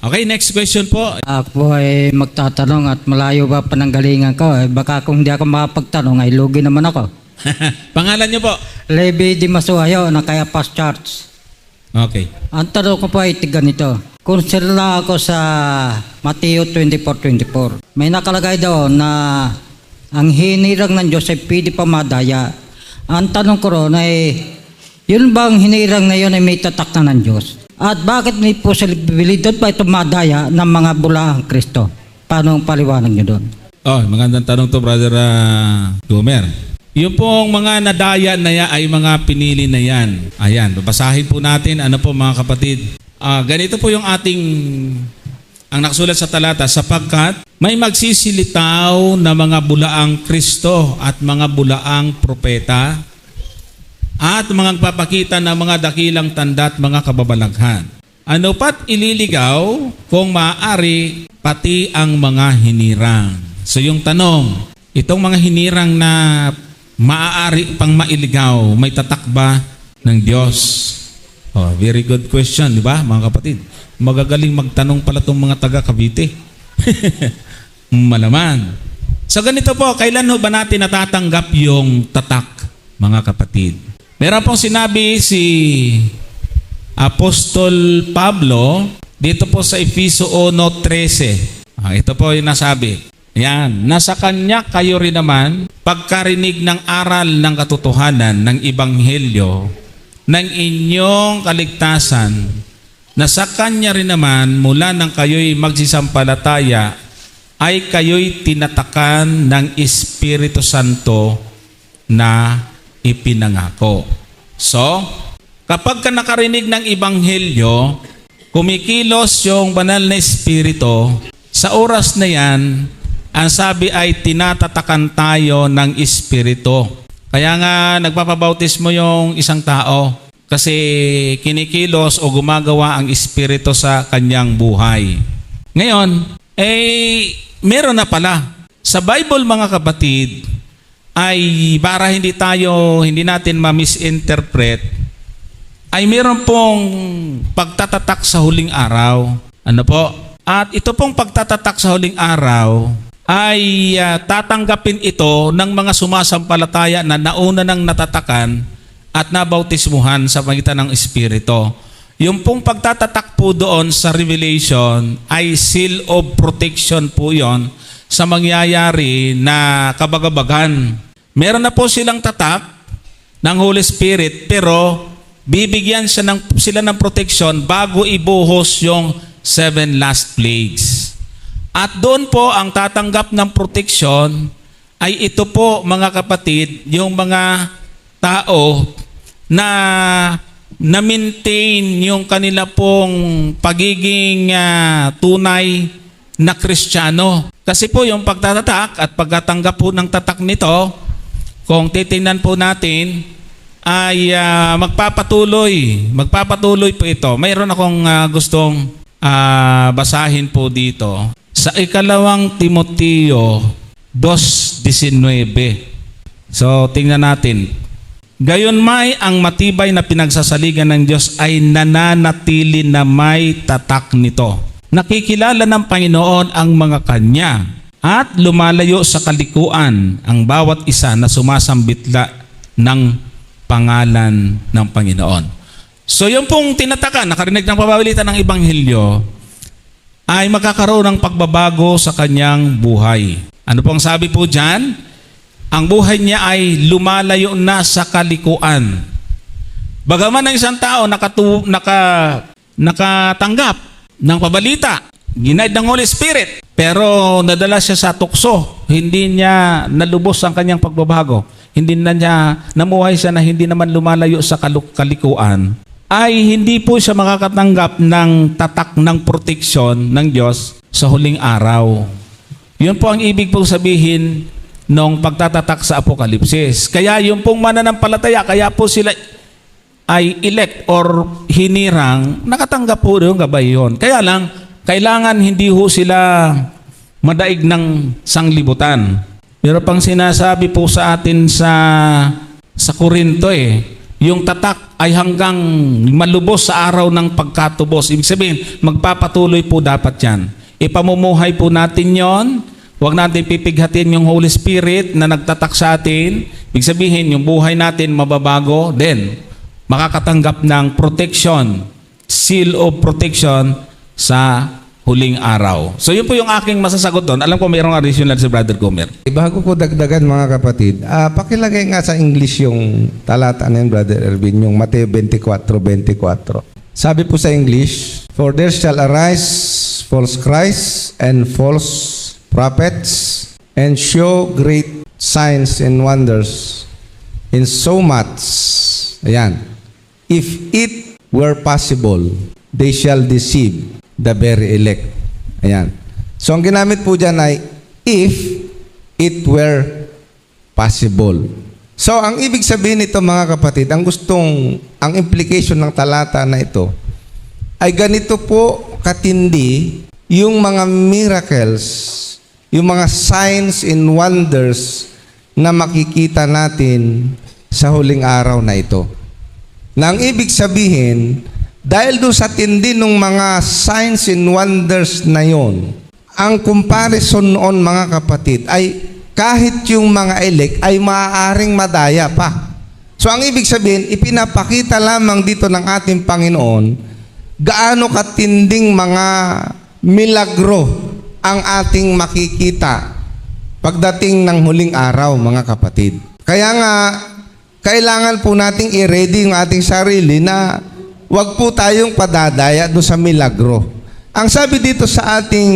Okay, next question po. Ako ay magtatanong at malayo ba pananggalingan ko? Baka kung hindi ako makapagtanong ay lugi naman ako. Pangalan niyo po? Levi Di Masuayo na kaya Past Church. Okay. Ang tanong ko po ay ganito. Konsila ako sa Mateo 24:24. May nakalagay doon na ang hinirang ng Diyos ay pwede pa madaya. Ang tanong ko ron ay, yun bang hinirang na yun ay may tatak na ng Diyos? At bakit may posibilidad pa ito madaya ng mga bulaang Kristo? Paano ang paliwanag nyo doon? Oh, magandang tanong to, Brother Gomer. Yung pong mga nadaya na yan ay mga pinili na yan. Ayan, babasahin po natin. Ano po mga kapatid? Ganito po yung ang nakasulat sa talata, sapagkat may magsisilitaw na mga bulaang Kristo at mga bulaang propeta at mga papakita ng mga dakilang tanda at mga kababalaghan. Ano pat ililigaw kung maaari pati ang mga hinirang. So yung tanong, itong mga hinirang na maaari pang mailigaw, may tatak ba ng Diyos? Oh, very good question, di ba mga kapatid? Magagaling magtanong pala itong mga taga Cavite. Malaman. So ganito po, kailan ho ba natin natatanggap yung tatak, mga kapatid? Meron pong sinabi si Apostol Pablo dito po sa Efeso 1:13. Ito po yung nasabi. Yan, nasa kanya kayo rin naman pagkarinig ng aral ng katotohanan ng Ebanghelyo ng inyong kaligtasan, na sa kanya rin naman mula nang kayo'y magsisampalataya ay kayo'y tinatakan ng Espiritu Santo na ipinangako. So, kapag ka nakarinig ng Ebanghelyo, kumikilos yung banal na Espiritu, sa oras na yan, ang sabi ay tinatatakan tayo ng Espiritu. Kaya nga nagpapabautismo yung isang tao kasi kinikilos o gumagawa ang Espiritu sa kanyang buhay. Ngayon, meron na pala. Sa Bible mga kapatid, ay para hindi natin ma-misinterpret, ay meron pong pagtatatak sa huling araw. Ano po? At ito pong pagtatatak sa huling araw ay tatanggapin ito ng mga sumasampalataya na nauna nang natatakan at nabautismuhan sa pagitan ng Espiritu. Yung pong pagtatatak po doon sa Revelation ay seal of protection po yon sa mangyayari na kabagabagan. Meron na po silang tatak ng Holy Spirit, pero bibigyan sila ng protection bago ibuhos yung 7 last plagues. At doon po ang tatanggap ng protection ay ito po mga kapatid, yung mga tao na na-maintain yung kanila pong pagiging tunay na Kristiyano. Kasi po yung pagtatatak at pagkatanggap po ng tatak nito, kung titingnan po natin, ay magpapatuloy po ito. Mayroon akong gustong basahin po dito. Sa ikalawang Timoteo 2:19. So, tingnan natin. Gayon may ang matibay na pinagsasaligan ng Diyos ay nananatili na may tatak nito. Nakikilala ng Panginoon ang mga kanya at lumalayo sa kalikuan ang bawat isa na sumasambitla ng pangalan ng Panginoon. So yung pong tinatakan, nakarinig ng pababilitan ng Ebanghelyo, ay magkakaroon ng pagbabago sa kanyang buhay. Ano pong sabi po dyan? Ang buhay niya ay lumalayo na sa kalikuan. Bagaman ang isang tao nakatanggap ng pabalita, ginaid ng Holy Spirit, pero nadala siya sa tukso, hindi niya nalubos ang kanyang pagbabago, hindi na niya namuhay siya na hindi naman lumalayo sa kalikuan, ay hindi po siya makakatanggap ng tatak ng proteksyon ng Diyos sa huling araw. Yun po ang ibig pong sabihin ng pagtatatak sa Apokalipsis. Kaya yung pong mananampalataya, kaya po sila ay elect or hinirang, nakatanggap po yung gabay yun. Kaya lang, kailangan hindi ho sila madaig ng sanglibutan. Pero pang sinasabi po sa atin sa Korinto yung tatak ay hanggang malubos sa araw ng pagkatubos. Ibig sabihin, magpapatuloy po dapat yan. Ipamumuhay po natin yon. Huwag natin pipighatin yung Holy Spirit na nagtatak sa atin. Ibig sabihin, yung buhay natin mababago. Then, makakatanggap ng protection, seal of protection sa huling araw. So, yun po yung aking masasagot doon. Alam ko mayroong additional si Brother Gomer. Bago ko dagdagan mga kapatid, pakilagay nga sa English yung talata na yun, Brother Erwin, yung Mateo 24:24. Sabi po sa English, "For there shall arise false Christs and false prophets, and show great signs and wonders, in so much," ayan, "if it were possible, they shall deceive the very elect." Ayan. So, ang ginamit po dyan ay, if it were possible. So, ang ibig sabihin nito mga kapatid, ang implication ng talata na ito, ay ganito po katindi yung mga miracles, yung mga signs and wonders na makikita natin sa huling araw na ito. Na ang ibig sabihin, dahil doon sa tindi ng mga signs and wonders na yon, ang comparison noon mga kapatid ay kahit yung mga elect ay maaaring madaya pa. So ang ibig sabihin, ipinapakita lamang dito ng ating Panginoon gaano katinding mga milagro ang ating makikita pagdating ng huling araw mga kapatid. Kaya nga, kailangan po nating i-ready yung ating sarili na wag po tayong padadaya doon sa milagro. Ang sabi dito sa ating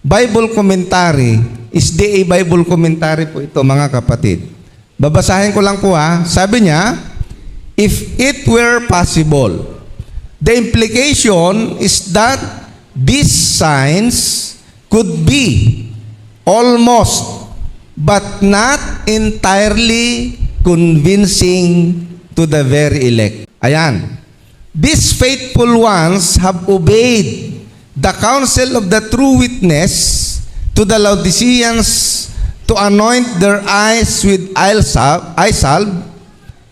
Bible commentary, is DA Bible commentary po ito mga kapatid. Babasahin ko lang po ha. Sabi niya, if it were possible, the implication is that these signs could be almost but not entirely convincing to the very elect. Ayan. These faithful ones have obeyed the counsel of the true witness to the Laodiceans to anoint their eyes with eye salve,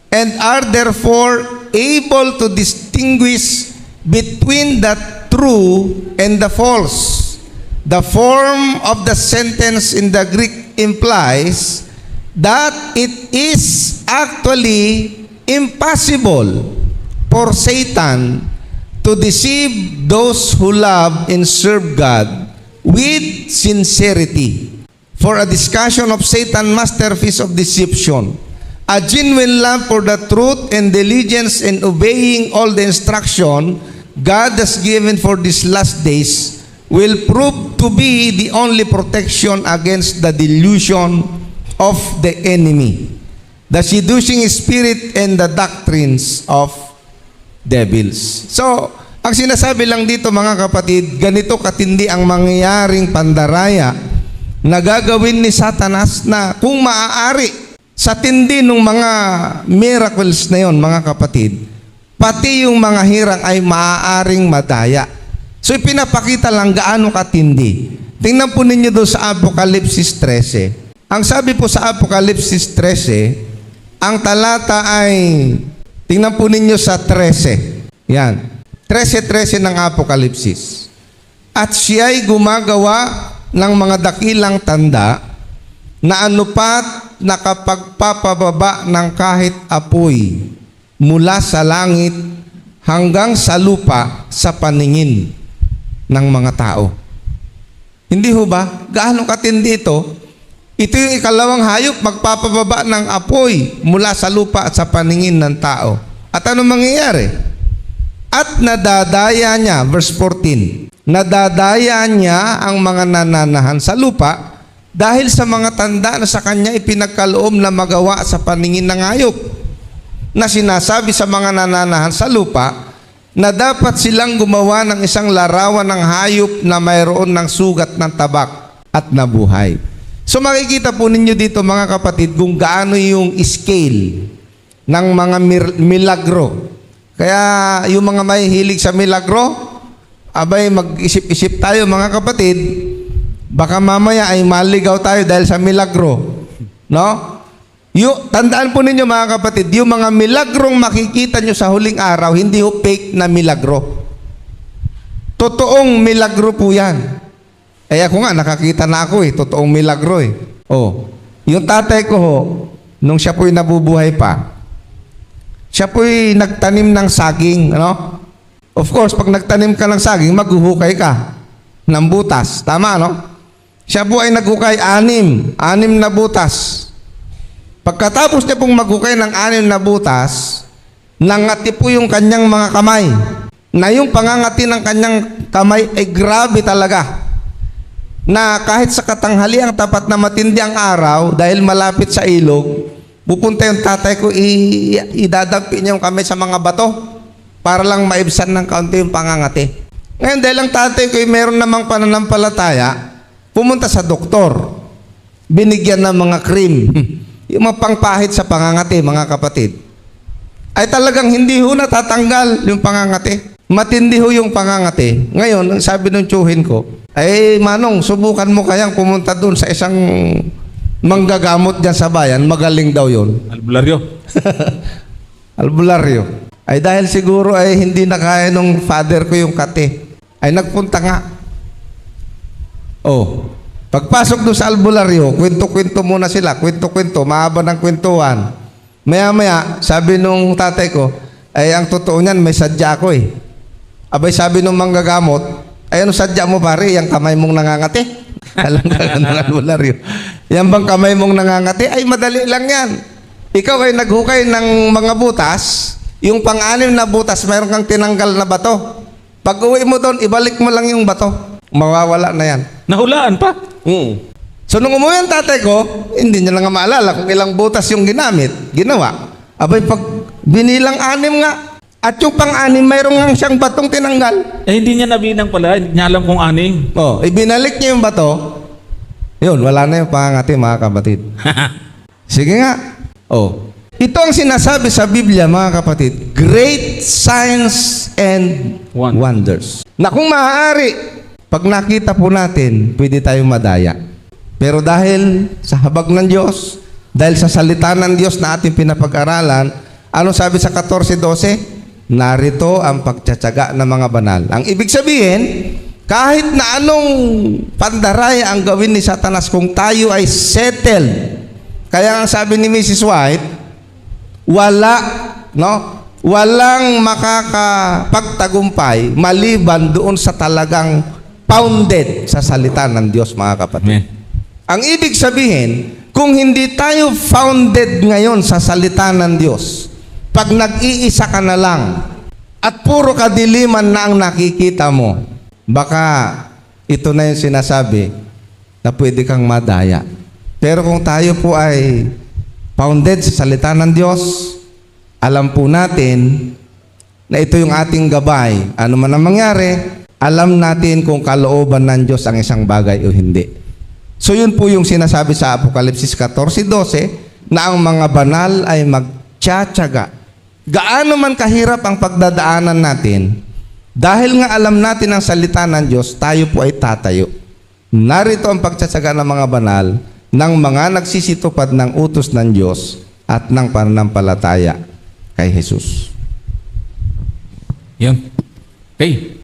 and are therefore able to distinguish between the true and the false. The form of the sentence in the Greek implies that it is actually impossible for Satan to deceive those who love and serve God with sincerity. For a discussion of Satan's masterpiece of deception, a genuine love for the truth and diligence in obeying all the instruction God has given for these last days will prove to be the only protection against the delusion of the enemy, the seducing spirit, and the doctrines of devils. So, ang sinasabi lang dito mga kapatid, ganito katindi ang mangyayaring pandaraya na gagawin ni Satanas na kung maaari sa tindi ng mga miracles na yon mga kapatid, pati yung mga hirang ay maaaring madaya. So ipinapakita lang gaano katindi. Tingnan po ninyo doon sa Apokalipsis 13. Ang sabi po sa Apokalipsis 13, ang talata ay, tingnan po ninyo sa 13. Yan. 13:13 ng Apokalipsis. At siya'y gumagawa ng mga dakilang tanda na anupat nakapagpapababa ng kahit apoy mula sa langit hanggang sa lupa sa paningin ng mga tao. Hindi ho ba? Gaano katindi ito? Ito yung ikalawang hayop, magpapababa ng apoy mula sa lupa at sa paningin ng tao. At ano mangyayari? At nadadaya niya, verse 14, nadadaya niya ang mga nananahan sa lupa dahil sa mga tanda na sa kanya ipinagkaloob na magawa sa paningin ng hayop, na sinasabi sa mga nananahan sa lupa na dapat silang gumawa ng isang larawan ng hayop na mayroon ng sugat ng tabak at nabuhay. So makikita po ninyo dito mga kapatid kung gaano yung scale ng mga milagro. Kaya yung mga may hilig sa milagro, abay mag-isip-isip tayo mga kapatid, baka mamaya ay maligaw tayo dahil sa milagro. No? Tandaan po ninyo mga kapatid, yung mga milagrong makikita nyo sa huling araw, hindi ho fake na milagro. Totoong milagro po yan. Eh ako nga, nakakita na ako totoong milagro Oh, yung tatay ko ho, nung siya po'y nabubuhay pa, siya po'y nagtanim ng saging, ano? Of course, pag nagtanim ka ng saging, maghuhukay ka ng butas. Tama, no? Siya po ay naghukay 6 na butas. Pagkatapos niya pong maghukay ng 6 na butas, nangati po yung kanyang mga kamay. Na yung pangangati ng kanyang kamay ay grabe talaga. Na kahit sa katanghaliang tapat na matindi ang araw, dahil malapit sa ilog, pupunta yung tatay ko, idadagpi niya yung kamay sa mga bato para lang maibsan ng kaunti yung pangangati. Ngayon, dahil ang tatay ko ay meron namang pananampalataya, pumunta sa doktor. Binigyan ng mga cream. Yung mga pangpahit sa pangangati, mga kapatid. Ay talagang hindi ho natatanggal yung pangangati. Matindi ho yung pangangati. Ngayon, sabi ng tsuhin ko, ay Manong, subukan mo kayang pumunta doon sa isang manggagamot dyan sa bayan. Magaling daw yun. Albularyo. Albularyo. Ay dahil siguro ay hindi na kaya nung father ko yung kate. Ay nagpunta nga. Oh, pagpasok doon sa albularyo, kwento-kwento muna sila. Kwento-kwento, mahaba ng kwentuhan. Maya-maya, sabi nung tatay ko, ay ang totoo niyan, may sadya ako Abay sabi nung manggagamot, ay ano sadya mo pare, yung kamay mong nangangati? Alam ka ng albularyo. Yan bang kamay mong nangangati? Ay madali lang yan. Ikaw ay naghukay ng mga butas, yung pang-6 na butas, mayroon kang tinanggal na bato. Pag uwi mo doon, ibalik mo lang yung bato. Mawawala na yan. Nahulaan pa. So nung umuwi ang tatay ko, hindi niya lang maalala kung ilang butas yung ginawa. Abay pag binilang 6 nga, at yung pang-6, mayroon nga siyang batong tinanggal. Eh, hindi niya nabinang pala. Hindi niya alam kung aning. Oh, ibinalik niya yung bato. Yun, wala na yung pangangati, mga kapatid. Sige nga. Oh, ito ang sinasabi sa Biblia, mga kapatid. Great signs and wonders. Na kung maaari, pag nakita po natin, pwede tayong madaya. Pero dahil sa habag ng Diyos, dahil sa salita ng Diyos na ating pinapag-aralan, ano sabi sa 14:12? Narito ang pagtsatsaga ng mga banal. Ang ibig sabihin, kahit na anong pandaraya ang gawin ni Satanas, kung tayo ay settled. Kaya ang sabi ni Mrs. White, walang makakapagtagumpay maliban doon sa talagang founded sa salita ng Diyos, mga kapatid. Amen. Ang ibig sabihin, kung hindi tayo founded ngayon sa salita ng Diyos, pag nag-iisa ka na lang at puro kadiliman na ang nakikita mo, baka ito na yung sinasabi na pwede kang madaya. Pero kung tayo po ay founded sa salita ng Diyos, alam po natin na ito yung ating gabay. Ano man ang mangyari, alam natin kung kalooban ng Diyos ang isang bagay o hindi. So yun po yung sinasabi sa Apokalipsis 14:12 na ang mga banal ay magtsatsaga. Gaano man kahirap ang pagdadaanan natin, dahil nga alam natin ang salita ng Diyos, tayo po ay tatayo. Narito ang pagtsatsaga ng mga banal ng mga nagsisitupad ng utos ng Diyos at ng pananampalataya kay Jesus. Yun. Okay.